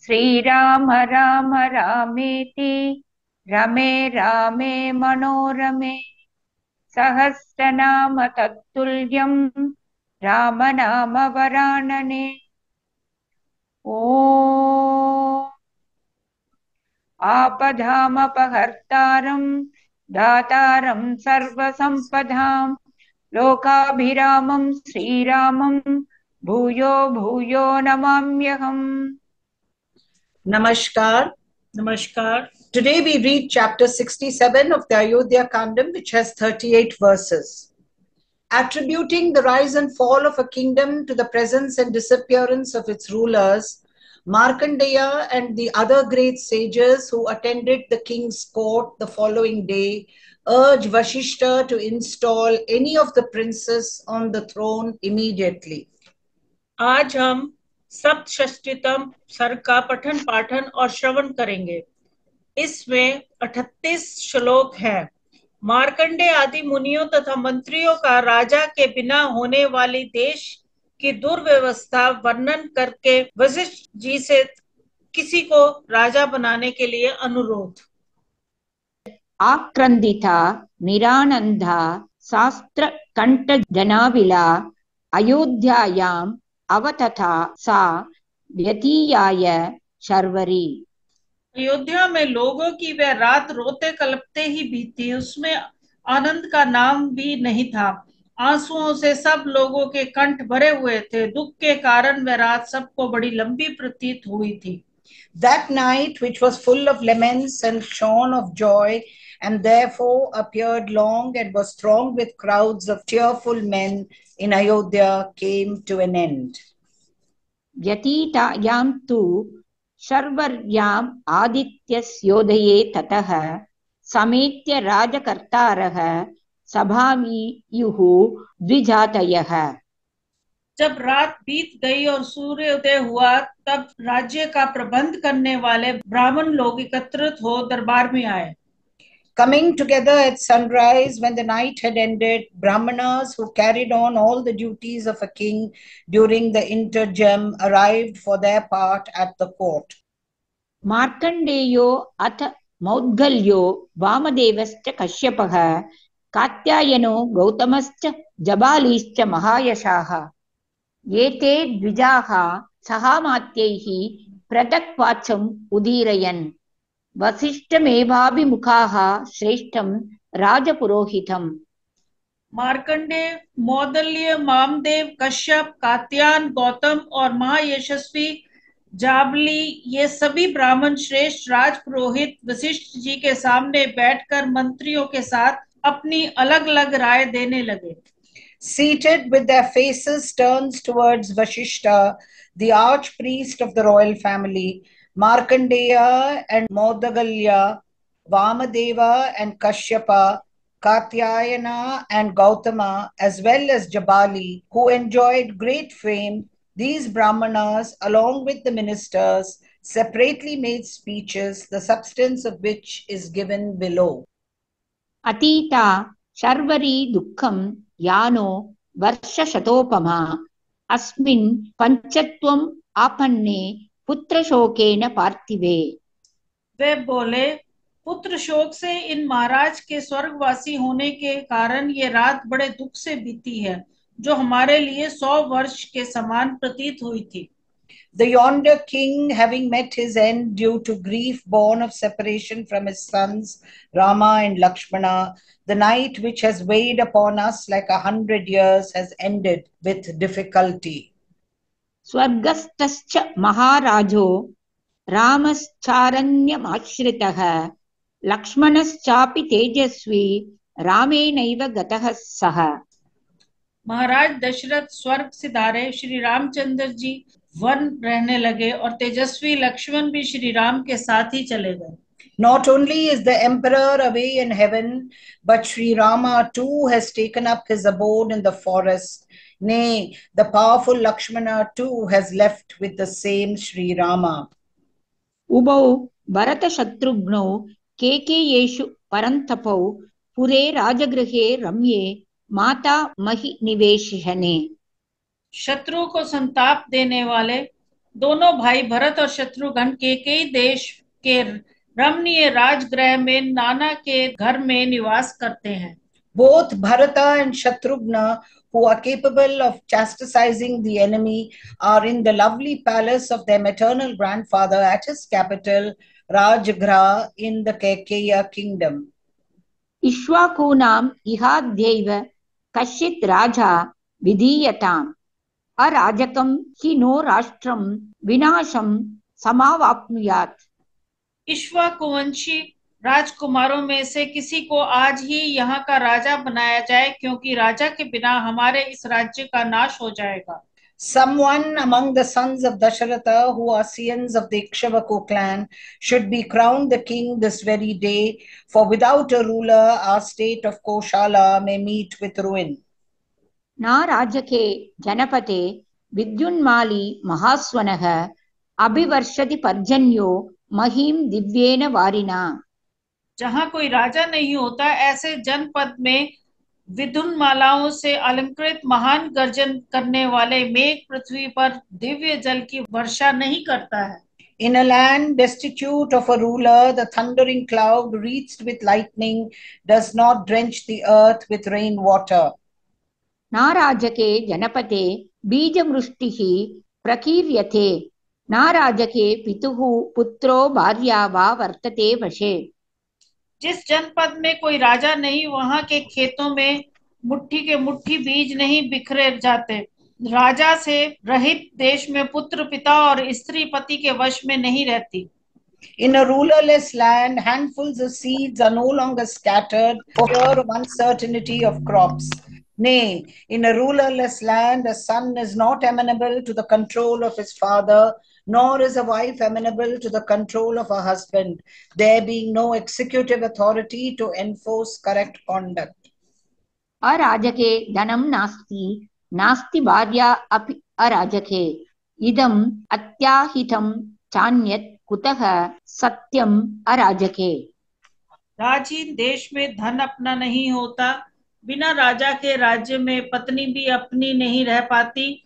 श्रीराम राम रामेति रमे रामे मनोरमे सहस्रनाम तत्तुल्यं राम नाम वरानने। ॐ आपदामपहर्तारं दातारं सर्वसम्पदां लोकाभिरामं श्रीरामं भूयो भूयो नमाम्यहम्। Namaskar. Namaskar. Today we read chapter 67 of the Ayodhya Kandam, which has 38 verses. Attributing the rise and fall of a kingdom to the presence and disappearance of its rulers, Markandeya and the other great sages who attended the king's court the following day urged Vashishta to install any of the princes on the throne immediately. आज हम सप्तषष्टितम सर्ग का पठन पाठन और श्रवण करेंगे। इसमें 38 श्लोक हैं। मार्कंडे आदि मुनियों तथा मंत्रियों का राजा के बिना होने वाली देश की दुर्व्यवस्था वर्णन करके वशिष्ठ जी से किसी को राजा बनाने के लिए अनुरोध। आक्रंदिता निरानंदा शास्त्र कंठ जनाविला अयोध्यायाम अवतथा सा व्यतीयाय शर्वरी। अयोध्या में लोगों की वह रात रोते कलपते ही बीती, उसमें आनंद का नाम भी नहीं था। आंसुओं से सब लोगों के कंठ भरे हुए थे। दुख के कारण वह रात सबको बड़ी लंबी प्रतीत हुई थी। That night, which was full of laments and shone of joy, and therefore appeared long and was thronged with crowds of tearful men in Ayodhya, came to an end. व्यतीतायां तु शर्वर्याम् आदित्यस्योदये ततः समेत्य राजकर्तारः सभामियुः द्विजातयः। जब रात बीत गई और सूर्योदय हुआ, तब राज्य का प्रबंध करने वाले ब्राह्मण लोग एकत्रित हो दरबार में आए। Coming together at sunrise, when the night had ended, Brahmanas who carried on all the duties of a king during the intergem arrived for their part at the court. मार्कंडेयो अथ मौद्गल्यो वामदेवश्च कश्यपः कात्यायनो गौतमश्च जबालीश्च महायशाः एते द्विजाः सहामात्यैः पृथक्वाचम् उदीरयन् वसिष्ठमेवाभिमुखाः श्रेष्ठं राजपुरोहितम्। मार्कंडे, मौदल्य, मामदेव, कश्यप, कात्यायन, गौतम और महायशस्वी जाबली, ये सभी ब्राह्मण श्रेष्ठ राजपुरोहित वशिष्ठ जी के सामने बैठकर मंत्रियों के साथ अपनी अलग अलग राय देने लगे। Seated with their faces turned towards Vashishta, the archpriest of the royal family, Markandeya and Modagalya, Vamadeva and Kashyapa, Katyayana and Gautama, as well as Jabali, who enjoyed great fame, these Brahmanas, along with the ministers, separately made speeches, the substance of which is given below. Atita Sharvari दुःखं यानो वर्षशतोपमा अस्मिन् पंचत्वम् आपन्ने पुत्रशोकेन पार्थिवे। वे बोले, पुत्र शोक से इन महाराज के स्वर्गवासी होने के कारण ये रात बड़े दुख से बीती है, जो हमारे लिए 100 वर्ष के समान प्रतीत हुई थी। The yonder king, having met his end due to grief born of separation from his sons Rama and Lakshmana, the night which has weighed upon us like 100 years has ended with difficulty. स्वर्गस्थश्च महाराजो रामश्चारण्यमाश्रितः लक्ष्मणश्चापि तेजस्वी रामेणैव गतः सः। महाराज दशरथ स्वर्ग सिधारे Shri Ramchandra ji one रहने लगे और तेजस्वी लक्ष्मण भी श्री राम के साथ ही चले गए। Not only is the emperor away in heaven, but Sri Rama too has taken up his abode in the forest. Nay, the powerful Lakshmana too has left with the same Sri Rama. उभौ भरत शत्रुघ्नौ केकेयेषु परन्तपौ पुरे राजगृहे रम्ये माता महि निवेशने। शत्रु को संताप देने वाले दोनों भाई भरत और शत्रुघ्न केकई देश के रमणीय राजगृह में नाना के घर में निवास करते हैं। Both Bharata and Shatrughna, who are capable of chastising the enemy, are in the lovely palace of their maternal grandfather at his capital, Rajgriha, in the Kaikeya kingdom. इक्ष्वाकूनाम् इहाद्यैव कश्चित् राजा विधीयताम् अराजकं हि नो राष्ट्रं विनाशं समावाप्नुयात्। इक्ष्वाकुवंशी राजकुमारों में से किसी को आज ही यहाँ का राजा बनाया जाए, क्योंकि राजा के बिना हमारे इस राज्य का नाश हो जाएगा। Someone among the sons of Dasharatha, who are scions of the Ikshvaku clan, should be crowned the king this very day, for without a ruler, our state of Koshala may meet with ruin. न राजके जनपते विद्युन्माली महास्वनः अभिवर्षति पर्जन्यो महीं दिव्येन वारिना। जहाँ कोई राजा नहीं होता, ऐसे जनपद में विद्युन्मालाओं से अलंकृत महान गर्जन करने वाले मेघ पृथ्वी पर दिव्य जल की वर्षा नहीं करता है। In a land destitute of a ruler, the thundering cloud wreathed with lightning does not drench the earth with rain water. न राजके जनपते बीजवृष्टिः प्रकीर्यते न राजके पितुः पुत्रो भार्या वा वर्तते वशे। जिस जनपद में कोई राजा नहीं, वहां के खेतों में मुट्ठी के मुट्ठी बीज नहीं बिखरे जाते। राजा से रहित देश में पुत्र पिता और स्त्री पति के वश में नहीं रहती। In a rulerless land, handfuls of seeds are no longer scattered for fear of uncertainty of crops. Nay, in a rulerless land, a son is not amenable to the control of his father, nor is a wife amenable to the control of her husband, there being no executive authority to enforce correct conduct. अराजके धनं नास्ति नास्ति भार्या अपि अराजके इदम् अत्याहितं चान्यत् कुतः सत्यम् अराजके। राजीन देश में धन अपना नहीं होता, बिना राजा के राज्य में पत्नी भी अपनी नहीं रह पाती।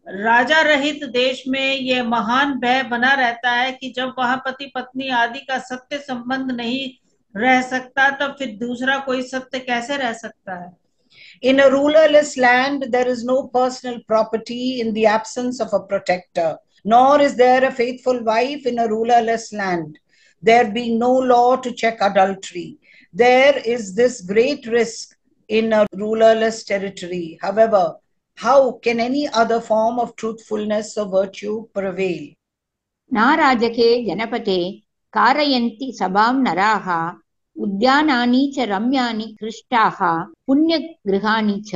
राजा रहित देश में यह महान भय बना रहता है कि जब वहां पति पत्नी आदि का सत्य संबंध नहीं रह सकता, तब फिर दूसरा कोई सत्य कैसे रह सकता है। In a rulerless land, there is no personal property in the absence of a protector, nor is there a faithful wife in a rulerless land, there being no law to check adultery. There is this great risk in a rulerless territory. However, how can any other form of truthfulness or virtue prevail? न राजके जनपते कारयन्ति सभां नराः उद्यानानि च रम्यानि कृष्टाः पुण्यगृहाणि च।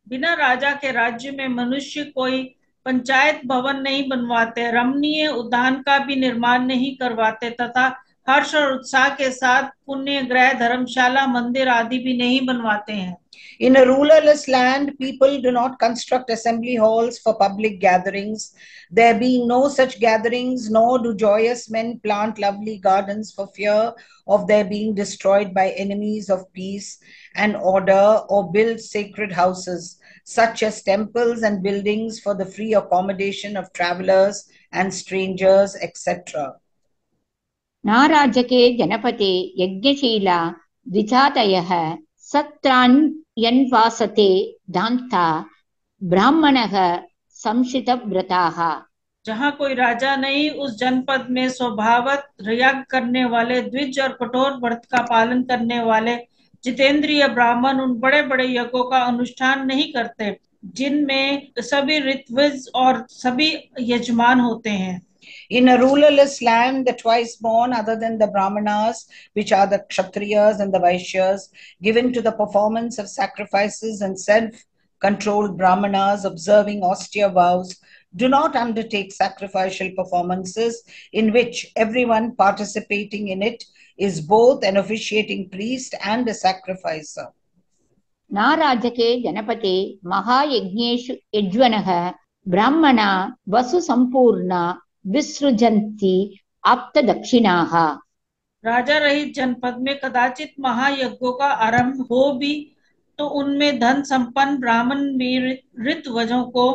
बिना राजा के राज्य में मनुष्य कोई पंचायत भवन नहीं बनवाते, रमणीय उद्यान का भी निर्माण नहीं करवाते तथा हर्ष और उत्साह के साथ पुण्य गृह धर्मशाला मंदिर आदि भी नहीं बनवाते हैं। In a rulerless land, people do not construct assembly halls for public gatherings. There being no such gatherings, nor do joyous men plant lovely gardens for fear of their being destroyed by enemies of peace and order, or build sacred houses, such as temples and buildings for the free accommodation of travelers and strangers, etc. न राजके जनपते यज्ञशीला द्विजातयः सत्राण्यन्वासते दान्ता ब्राह्मणः संशितव्रताः। जहाँ कोई राजा नहीं, उस जनपद में स्वभावत यज्ञ करने वाले द्विज और कठोर व्रत का पालन करने वाले जितेंद्रिय ब्राह्मण उन बड़े बड़े यज्ञों का अनुष्ठान नहीं करते, जिनमें सभी ऋत्विज और सभी यजमान होते हैं। In a rulerless land, the twice born, other than the Brahmanas, which are the Kshatriyas and the Vaishyas, given to the performance of sacrifices, and self-controlled Brahmanas observing austere vows, do not undertake sacrificial performances in which everyone participating in it is both an officiating priest and a sacrificer. न राजके जनपते महायज्ञेषु यज्वनः ब्राह्मणा वसु संपूर्णा विसृजन्ति आप्तदक्षिणाः। राजा रहित जनपद में कदाचित महायज्ञों का आरंभ हो भी तो उनमें धन संपन्न ब्राह्मण भी ऋतवजों को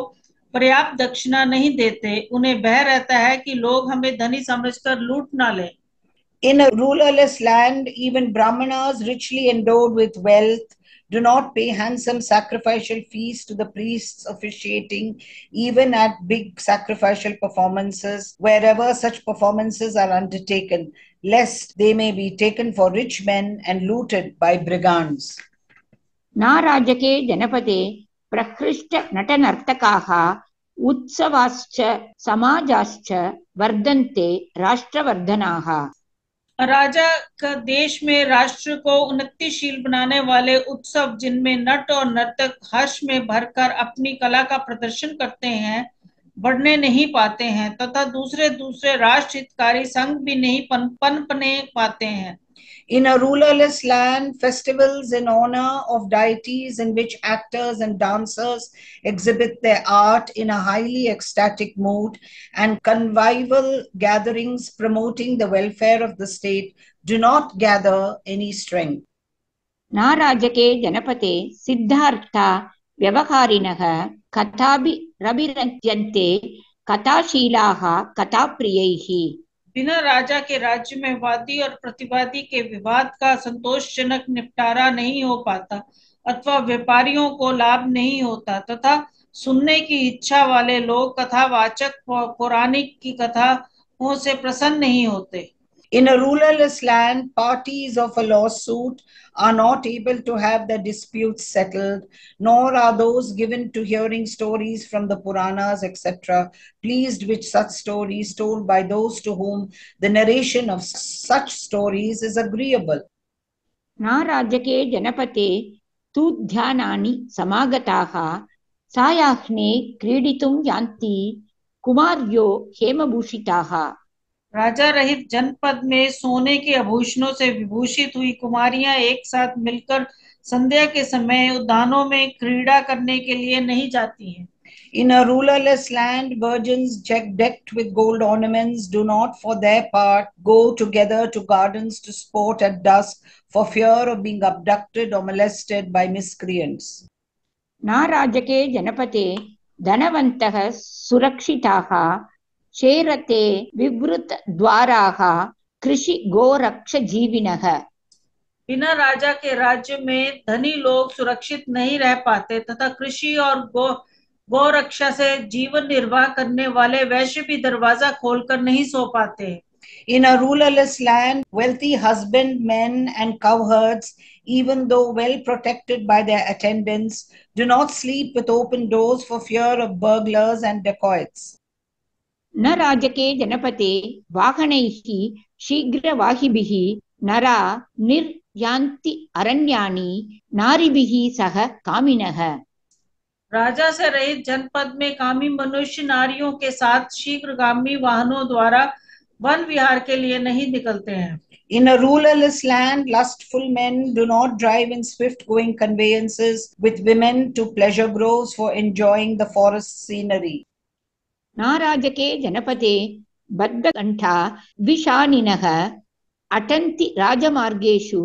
पर्याप्त दक्षिणा नहीं देते, उन्हें भय रहता है कि लोग हमें धनी समझकर लूट ना लें। In a rulerless land, even Brahmanas richly endowed with wealth do not pay handsome sacrificial fees to the priests officiating, even at big sacrificial performances, wherever such performances are undertaken, lest they may be taken for rich men and looted by brigands. नाराजके जनपदे प्रकृष्ट नटनर्तकाः उत्सवाश्च समाजाश्च वर्धन्ते राष्ट्रवर्धनाः। राजा का देश में राष्ट्र को उन्नतिशील बनाने वाले उत्सव, जिनमें नट और नर्तक हर्ष में भरकर अपनी कला का प्रदर्शन करते हैं, बढ़ने नहीं पाते हैं, तथा दूसरे राष्ट्र हितकारी संघ भी नहीं पनपने पाते हैं। In a rulerless land, festivals in honor of deities in which actors and dancers exhibit their art in a highly ecstatic mood, and convivial gatherings promoting the welfare of the state do not gather any strength. नाराजके जनपदे सिद्धार्था व्यवहारिणः कथाभिरभिरज्यन्ते कथाशीलाः कथाप्रियैः। बिना राजा के राज्य में वादी और प्रतिवादी के विवाद का संतोषजनक निपटारा नहीं हो पाता अथवा व्यापारियों को लाभ नहीं होता, तथा सुनने की इच्छा वाले लोग कथावाचक पौराणिक की कथाओं से प्रसन्न नहीं होते। In a rulerless land, parties of a lawsuit are not able to have their disputes settled, nor are those given to hearing stories from the Puranas, etc., pleased with such stories told by those to whom the narration of such stories is agreeable. नाराजके जनपदे तूध्यानानि समागताः सायाह्ने क्रीडितुं यान्ति कुमार्यो हेमभूषिताः। राजा रहित जनपद में सोने के आभूषणों से विभूषित हुई कुमारियां एक साथ मिलकर संध्या के समय उद्यानों में क्रीड़ा करने के लिए नहीं जाती हैं। In a rulerless land, virgins decked with gold ornaments do not for their part go together to gardens to sport at dusk for fear of being abducted or molested by miscreants. नाराजके जनपदे धनवन्तः सुरक्षिताः शेरते विवृतद्वाराः कृषिगोरक्षजीविनः। बिना राजा के राज्य में धनी लोग सुरक्षित नहीं रह पाते तथा कृषि और गौरक्षा से जीवन निर्वाह करने वाले वैश्य भी दरवाजा खोलकर नहीं सो पाते। In a rulerless land, wealthy husbandmen and cowherds, even though well protected by their attendants, do not sleep with open doors for fear of burglars and dacoits. न राजके जनपदे वाहनैः शीघ्रवाहिभिः नरा निर्यान्ति अरण्यानि नारिभिः सह कामिनः। राजा से रहित जनपद में कामी मनुष्य नारियों के साथ शीघ्रगामी वाहनों द्वारा वन विहार के लिए नहीं निकलते हैं। In a rulerless land, lustful men do not drive in swift-going conveyances with women to pleasure groves for enjoying the forest scenery. नाराजके जनपदे बद्धकण्ठा विशानिनः अटन्ति राजमार्गेषु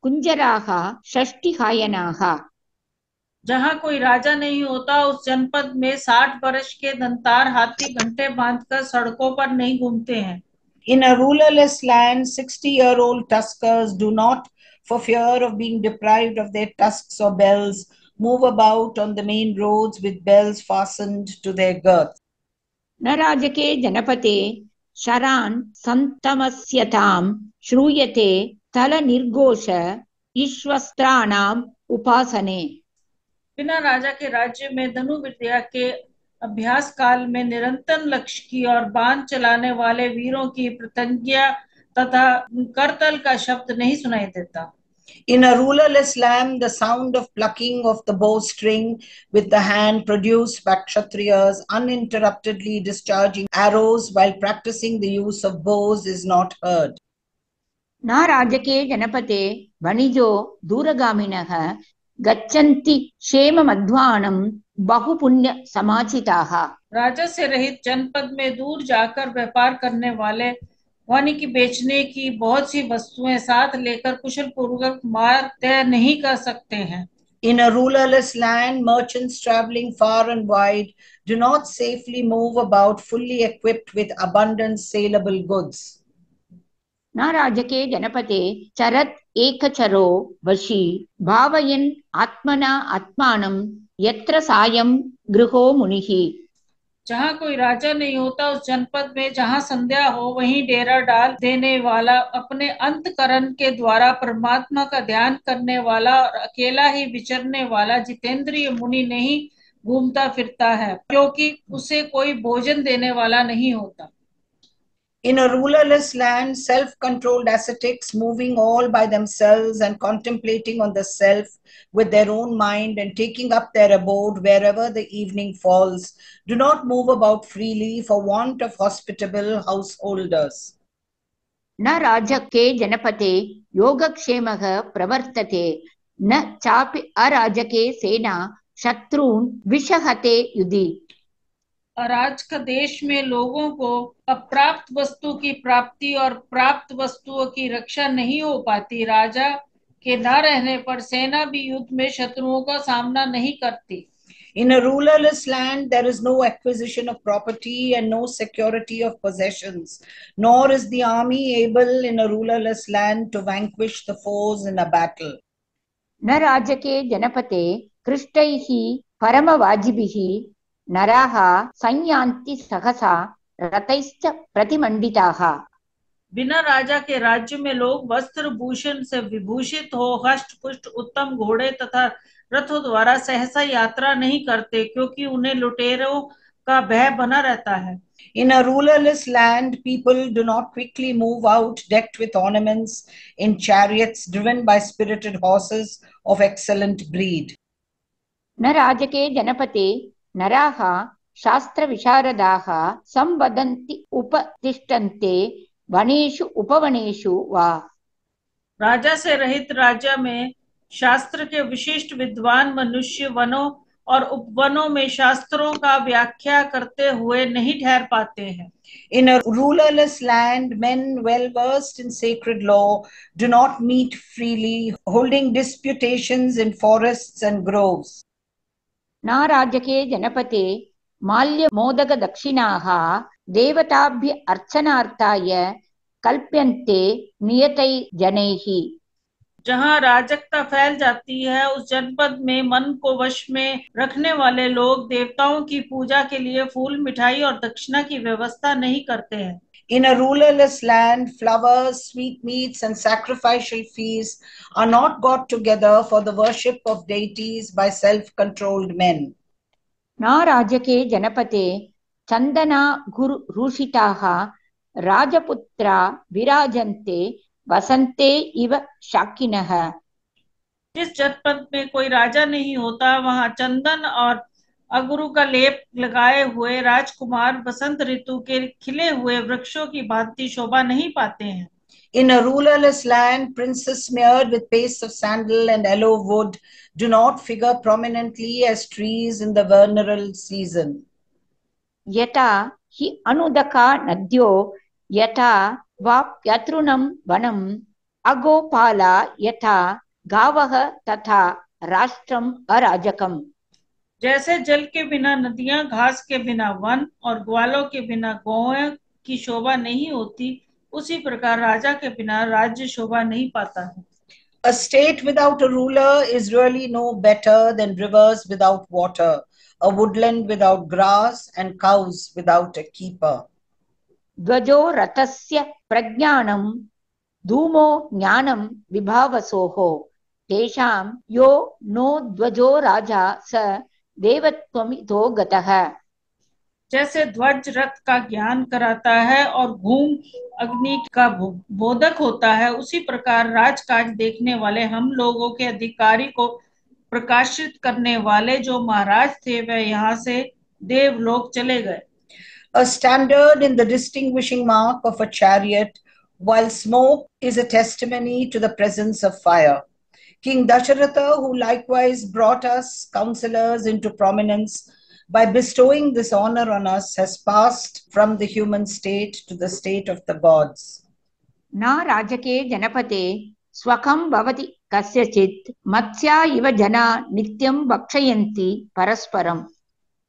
कुञ्जराः षष्टिहायनाः। जहाँ कोई राजा नहीं होता, उस जनपद में 60 वर्ष के दंतार हाथी घंटे बांधकर सड़कों पर नहीं घूमते हैं। In a rulerless land, 60-year-old tuskers do not, for fear of being deprived of their tusks or bells, move about on the main roads with bells fastened to their girths. न राजके जनपदे शरान् सन्तमस्यतां श्रूयते स्थलनिर्घोष ईश्वस्त्राणाम् उपासने। बिना राजा के राज्य में धनु विद्या के अभ्यास काल में निरंतर लक्ष्य की और बाण चलाने वाले वीरों की प्रतिज्ञा तथा करतल का शब्द नहीं सुनाई देता। In a rulerless land, the sound of plucking of the bowstring with the hand produced by Kshatriyas uninterruptedly discharging arrows while practicing the use of bows is not heard. न राजके जनपदे वणिजो दूरगामिनः गच्छन्ति क्षेममध्वानं बहुपुण्य समाचिताः। राजा से रहित जनपद में दूर जाकर व्यापार करने वाले वानिकी बेचने की बहुत सी वस्तुएं साथ लेकर कुशल पूर्वक मार्ग तय नहीं कर सकते हैं। In a rulerless land, merchants traveling far and wide do not safely move about fully equipped with abundant saleable goods. न राजके जनपते चरत् एकचरो वशी भावयन् आत्मना आत्मानं यत्र सायं गृहो मुनिः। जहाँ कोई राजा नहीं होता उस जनपद में जहाँ संध्या हो वहीं डेरा डाल देने वाला, अपने अंतकरण के द्वारा परमात्मा का ध्यान करने वाला और अकेला ही विचरने वाला जितेंद्रिय मुनि नहीं घूमता फिरता है, क्योंकि उसे कोई भोजन देने वाला नहीं होता। In a rulerless land, self-controlled ascetics moving all by themselves and contemplating on the self with their own mind and taking up their abode wherever the evening falls, do not move about freely for want of hospitable householders. न राजके जनपते योगक्षेमः प्रवर्तते न चापि अराजके सेना शत्रून् विषहते युधि। अराजक देश में लोगों को अप्राप्त वस्तु की प्राप्ति और प्राप्त वस्तुओं की रक्षा नहीं हो पाती। राजा के न रहने पर सेना भी युद्ध में शत्रुओं का सामना नहीं करती। In a rulerless land, there is no acquisition of property and no security of possessions, nor is the army able in a rulerless land to vanquish the foes in a battle. न राजके जनपते कृष्टैः परमवाजिभिः नराः संयान्ति सहसा रथैश्च प्रतिमंडिताः। बिना राजा के राज्य में लोग वस्त्र भूषण से विभूषित हो हष्ट पुष्ट उत्तम घोड़े तथा रथों द्वारा सहसा यात्रा नहीं करते, क्योंकि उन्हें लुटेरों का भय बना रहता है। In a rulerless land, people do not quickly move out decked with ornaments in chariots driven by spirited horses of excellent breed. न राजके जनपते नराः शास्त्र विशारदाः संवदन्ति उपतिष्ठन्ते वनेषु उपवनेषु वा। राजा से रहित राज्य में शास्त्र के विशिष्ट विद्वान मनुष्य वनों और उपवनों में शास्त्रों का व्याख्या करते हुए नहीं ठहर पाते हैं। In a rulerless land, men well versed in sacred law do not meet freely, holding disputations in forests and groves. न राजके जनपते माल्य मोदक दक्षिणाः देवताभ्य अर्चनार्थाय कल्प्यन्ते नियतै जनैः। जहाँ राजकता फैल जाती है उस जनपद में मन को वश में रखने वाले लोग देवताओं की पूजा के लिए फूल मिठाई और दक्षिणा की व्यवस्था नहीं करते हैं। In a rulerless land, flowers, sweetmeats, and sacrificial feasts are not got together for the worship of deities by self-controlled men. न राजके जनपते चंदना गुरु रूषिताः राजपुत्रा विराजन्ते वसन्ते इव शाकिनः। जिस जनपद में कोई राजा नहीं होता वहां चंदन और अगुरु का लेप लगाए हुए राजकुमार वसंत ऋतु के खिले हुए वृक्षों की भांति शोभा नहीं पाते हैं। In a rulerless land, princes smeared with paste of sandal and aloe wood do not figure prominently as trees in the vernal season. यथा हि अनुदका नद्यो यथा वाप्यतृणं वनम् अगोपाला यथा गावः तथा राष्ट्रम् अराजकम्। जैसे जल के बिना नदियां, घास के बिना वन और ग्वालों के बिना गौएं की शोभा नहीं होती, उसी प्रकार राजा के बिना राज्य शोभा नहीं पाता है। A state without a ruler is really no better than rivers without water, a woodland without grass, and cows without a keeper. ध्वजो रथस्य प्रज्ञानं धूमो ज्ञानं विभावसोः तेषां यो नो ध्वजो राजा स देवत्वमितो गतः। जैसे ध्वज रथ का ज्ञान कराता है और घूम अग्नि का बोधक होता है, उसी प्रकार राजकाज देखने वाले हम लोगों के अधिकारी को प्रकाशित करने वाले जो महाराज थे वह यहाँ से देवलोक चले गए। A standard in the distinguishing mark of a chariot, while smoke is a testimony to the presence of fire. King Dasharatha, who likewise brought us counselors into prominence by bestowing this honor on us, has passed from the human state to the state of the gods. न राजके जनपते स्वकं भवति कस्यचित् मत्स्या इव जना नित्यं भक्षयन्ति परस्परम्।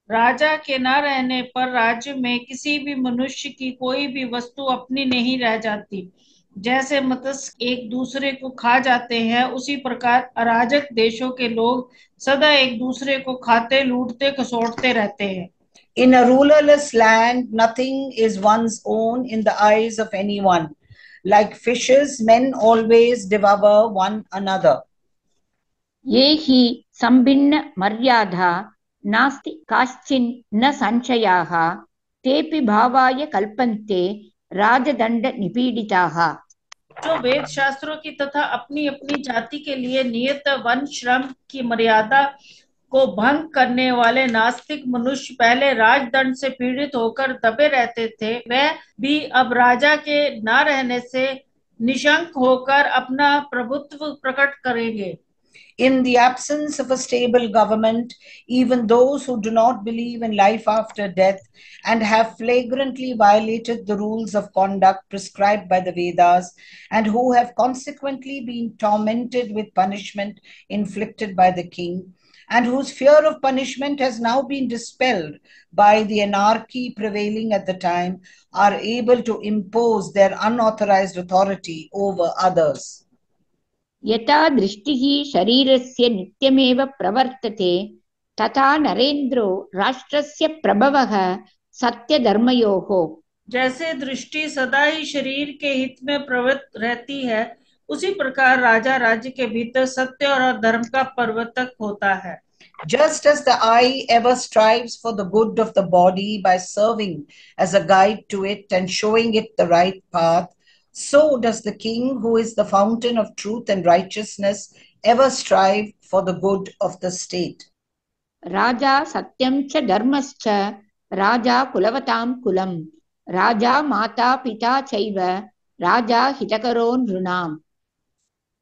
राजा के न रहने पर राज्य में किसी भी मनुष्य की कोई भी वस्तु अपनी नहीं रह जाती। जैसे मत्स्य एक दूसरे को खा जाते हैं, उसी प्रकार अराजक देशों के लोग सदा एक दूसरे को खाते, लूटते, खसोटते रहते हैं। In a rulerless land, nothing is one's own in the eyes of anyone. Like fishes, men always devour one another. ये हि संभिन्न मर्यादा नास्ति काश्चिन् न संशयाः तेऽपि भावाय कल्पन्ते राजदंड निपीडिताः। जो वेद शास्त्रों की तथा अपनी अपनी जाति के लिए नियत वन श्रम की मर्यादा को भंग करने वाले नास्तिक मनुष्य पहले राजदंड से पीड़ित होकर दबे रहते थे, वह भी अब राजा के न रहने से निशंक होकर अपना प्रभुत्व प्रकट करेंगे। In the absence of a stable government, even those who do not believe in life after death and have flagrantly violated the rules of conduct prescribed by the Vedas, and who have consequently been tormented with punishment inflicted by the king, and whose fear of punishment has now been dispelled by the anarchy prevailing at the time, are able to impose their unauthorized authority over others. यथा दृष्टिः शरीरस्य नित्यमेव प्रवर्तते तथा नरेन्द्रो राष्ट्रस्य प्रभवः सत्यधर्मयोः। जैसे दृष्टि सदा ही शरीर के हित में प्रवृत्त रहती है, उसी प्रकार राजा राज्य के भीतर सत्य और धर्म का प्रवर्तक होता है। Just as the eye ever strives for the good of the body by serving as a guide to it and showing it the right path, so does the king, who is the fountain of truth and righteousness, ever strive for the good of the state. राजा सत्यं च धर्मश्च राजा कुलवतां कुलं राजा माता पिता चैव राजा हितकरो नृणाम्।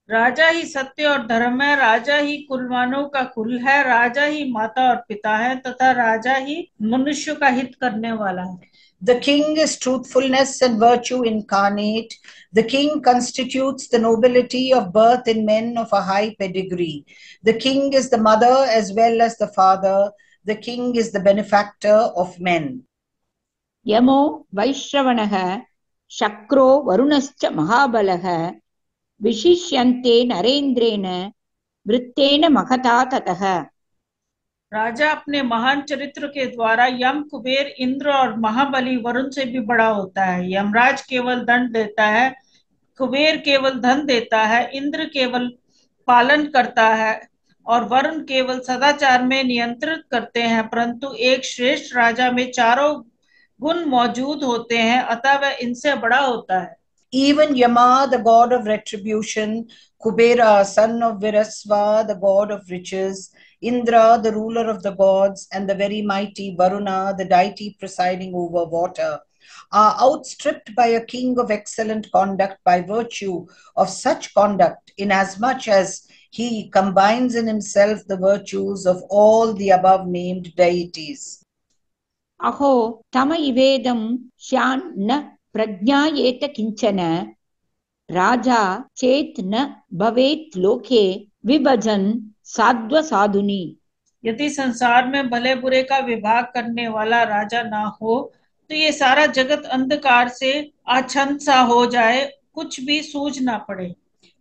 राजा ही सत्य और धर्म है, राजा ही कुलवानों का कुल है, राजा ही माता और पिता है तथा राजा ही मनुष्य का हित करने वाला है। The king is truthfulness and virtue incarnate. The king constitutes the nobility of birth in men of a high pedigree. The king is the mother as well as the father. The king is the benefactor of men. यमो वैश्रवणः शक्रो वरुणश्च महाबलः विशिष्यन्ते नरेन्द्रेण वृत्तेन महता ततः। राजा अपने महान चरित्र के द्वारा यम, कुबेर, इंद्र और महाबली वरुण से भी बड़ा होता है। यमराज केवल दंड देता है, कुबेर केवल धन देता है, इंद्र केवल पालन करता है और वरुण केवल सदाचार में नियंत्रित करते हैं। परंतु एक श्रेष्ठ राजा में चारों गुण मौजूद होते हैं, अतः वह इनसे बड़ा होता है। Even Yama, the god of retribution, Kubera, son of Virasva, the god of riches, Indra, the ruler of the gods, and the very mighty Varuna, the deity presiding over water, are outstripped by a king of excellent conduct by virtue of such conduct, inasmuch as he combines in himself the virtues of all the above named deities. अहो तम इवेदं स्यान् न प्रज्ञायेत किंचन राजा चेत न भवेत् लोके विभजन साध्व साधुनी। यदि संसार में भले बुरे का विभाग करने वाला राजा ना हो तो ये सारा जगत अंधकार से आच्छन्न सा हो जाए, कुछ भी सूझ ना पड़े।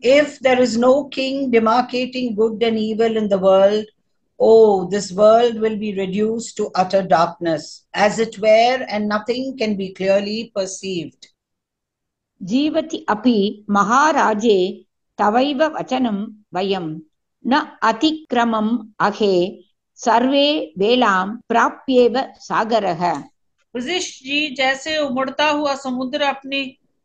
If there is no king demarcating good and evil in the world, oh, this world will be reduced to utter darkness, as it were, and nothing can be clearly perceived. जीवति अपि महाराजे तवैव वचनं वयं न अतिक्रमम् अहे सर्वे वेलां प्राप्येव सागरः। वशिष्ठ जी, जैसे उमड़ता हुआ समुद्र अपनी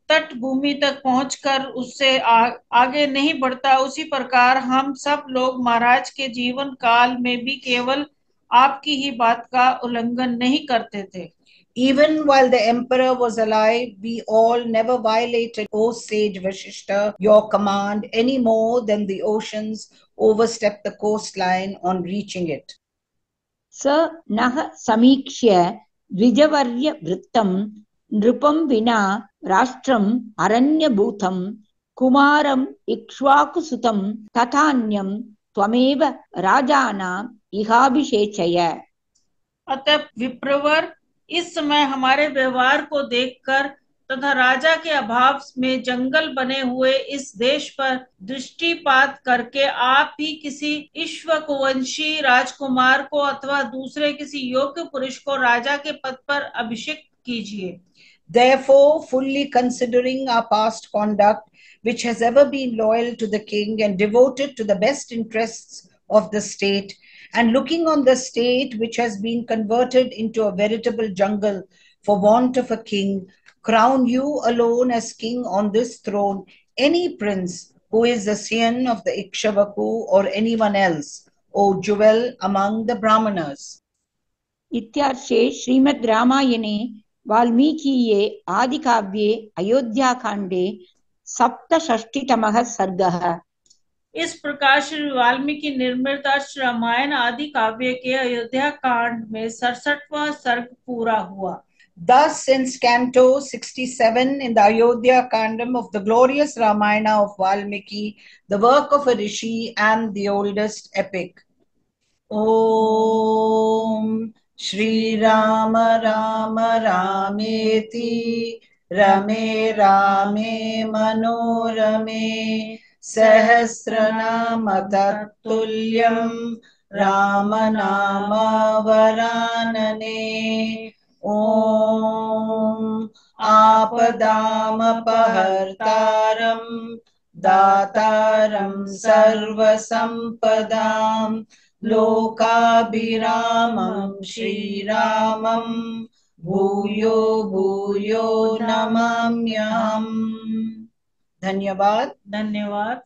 तट भूमि तक पहुंचकर उससे आगे नहीं बढ़ता, उसी प्रकार हम सब लोग महाराज के जीवन काल में भी केवल आपकी ही बात का उल्लंघन नहीं करते थे। Even while the emperor was alive, we all never violated, O sage Vashishta, your command any more than the oceans overstep the coastline on reaching it. स नः समीक्ष्य द्विजवर्य वृत्तं नृपं विना राष्ट्रम् अरण्यभूतं कुमारम् इक्ष्वाकुसुतं तथान्यं त्वमेव राजानाम् इहाभिषेचय। अतः विप्रवर, इस समय हमारे व्यवहार को देखकर तथा राजा के अभाव में जंगल बने हुए इस देश पर दृष्टिपात करके आप ही किसी इक्ष्वाकुवंशी राजकुमार को अथवा दूसरे किसी योग्य पुरुष को राजा के पद पर अभिषिक्त कीजिए। Therefore, fully considering our past conduct, which has ever been loyal to the king and devoted to the best interests of the state, and looking on the state which has been converted into a veritable jungle for want of a king, crown you alone as king on this throne any prince who is a scion of the Ikshavaku or anyone else, O jewel among the Brahmanas. इत्यार्षे श्रीमद् रामायणे वाल्मीकीये आदिकाव्ये अयोध्याकाण्डे सप्तषष्टितमः सर्गः। इस प्रकार श्री वाल्मीकि निर्मित रामायण आदि काव्य के अयोध्या कांड में 67वां सर्ग पूरा हुआ। Thus ends Canto 67 in the Ayodhya Kandam of the glorious Ramayana of Valmiki, the work of a rishi and the oldest epic. Om Shri Rama Rama Rameti Rame Rame Manorame Sahasranama Tattulyam Rama Nama Varanane Om Apadamapahartaram Dataram Sarvasampadam Lokabhiramam Shriramam Bhuyo Bhuyo Namamyam. Dhanyavad. धन्यवाद।